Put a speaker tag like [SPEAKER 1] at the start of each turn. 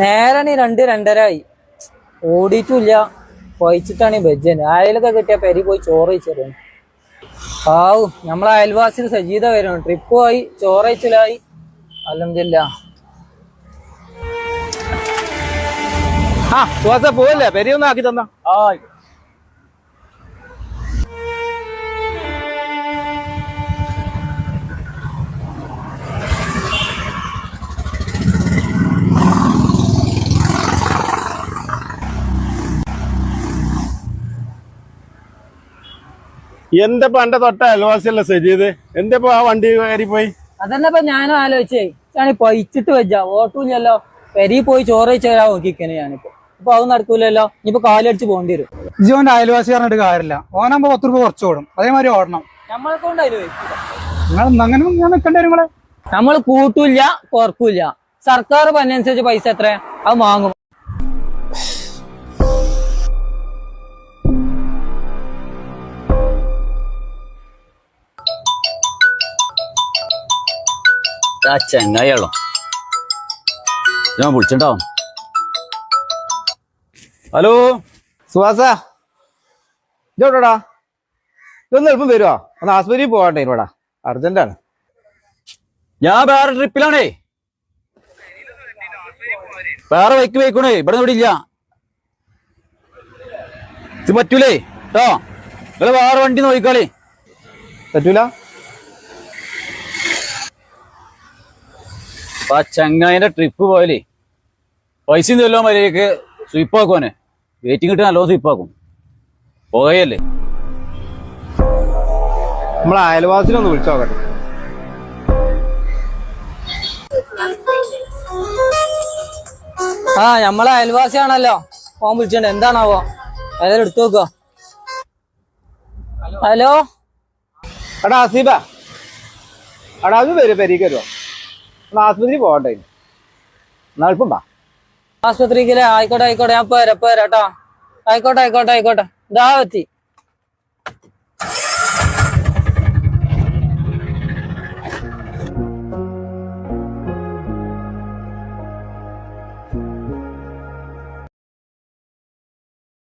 [SPEAKER 1] നേരാണ് 2-2:30 ഓടിയിട്ടില്ല. പഴിച്ചിട്ടാണ് ബജ്ജൻ ആയാലൊക്കെ കിട്ടിയ പെരി പോയി ചോറ് കഴിച്ചത്. ആവും നമ്മളെ അയൽവാസിന് സജീത വരണം. ട്രിപ്പ് പോയി ചോറ് കഴിച്ചിലായി. അൽഹംദുലില്ലാ.
[SPEAKER 2] പോവല്ലേ പെരിയൊന്നും ആക്കി തന്ന. എന്തപ്പോ എന്റെ തൊട്ട അയൽവാസിയല്ല സജീദ്, എന്തപ്പോ ആ വണ്ടി കയറി പോയി?
[SPEAKER 1] അതന്നെ ഞാനും ആലോചിച്ചേ. ഞാൻ പഴിച്ചിട്ട് വെച്ചാ ഓട്ടൂല്ലല്ലോ. പെരി പോയി ചോറ് കഴിച്ചാ നോക്കിക്കണേ ഞാനിപ്പോ. അപ്പൊ അത് നടക്കൂലല്ലോ. ഇനിയിപ്പോ കാലടിച്ച് പോകേണ്ടി വരും.
[SPEAKER 3] ജീവന്റെ അയൽവാസി പറഞ്ഞിട്ട് കാര്യമില്ല. ഓനാകുമ്പോ 10 രൂപ കുറച്ച് ഓടും. അതേമാതിരി ഓടണം.
[SPEAKER 1] നമ്മളെ കൊണ്ടായി
[SPEAKER 3] നിങ്ങൾ അങ്ങനെ ഞാൻ നിൽക്കേണ്ടി വരും.
[SPEAKER 1] നമ്മള് കൂട്ടൂല്ല കുറക്കൂല്ല. സർക്കാർ പറഞ്ഞനുസരിച്ച് പൈസ എത്ര അത് വാങ്ങും.
[SPEAKER 4] ചെങ്ങായിയാളോ ഞാൻ വിളിച്ചിണ്ടാവും.
[SPEAKER 2] ഹലോ സുഹാസ, ഇതോടാ ഇതൊന്ന് എളുപ്പം വരുവാ. ഒന്ന് ആസ്പത്രിയിൽ പോകട്ടെ. ഇവിടാ അർജന്റാണ്.
[SPEAKER 4] ഞാൻ വേറെ ട്രിപ്പിലാണേ. വേറെ വൈക്ക് പോയിക്കോണേ. ഇവിടെ ഇവിടെ ഇല്ല. ഇത് പറ്റൂലേ കേട്ടോ. നിങ്ങള് വേറെ വണ്ടി നോക്കിക്കാളി.
[SPEAKER 2] പറ്റൂല.
[SPEAKER 4] ആ ചങ്ങായിന്റെ ട്രിപ്പ് പോയാലേ പൈസ ചെല്ലോ മര്യാദക്ക് സ്വീപ്പാക്കുവാനെ. വെയിറ്റിംഗ് കിട്ടി നല്ലോണം സ്വീപ്പാക്കും. പോയല്ലേ
[SPEAKER 2] നമ്മളെ അയൽവാസിനൊന്ന് വിളിച്ചു നോക്കട്ടെ.
[SPEAKER 1] നമ്മളെ അയൽവാസിയാണല്ലോ. ഫോൺ വിളിച്ചോണ്ട് എന്താണാവോ. ഏതായാലും എടുത്തു നോക്കുക. ഹലോ
[SPEAKER 2] എടാ ഹസീബ, എടാ അത് വരും പെരീക്ക് വരുവോ? ഒന്ന് ആസ്പത്രി പോകട്ടെ. എന്നാ എളുപ്പം പാ.
[SPEAKER 1] ആസ്പത്രിക്കല്ലേ? ആയിക്കോട്ടെ ഞാൻ പോരാ കേട്ടോ. ആയിക്കോട്ടെ ഇതാ എത്തി.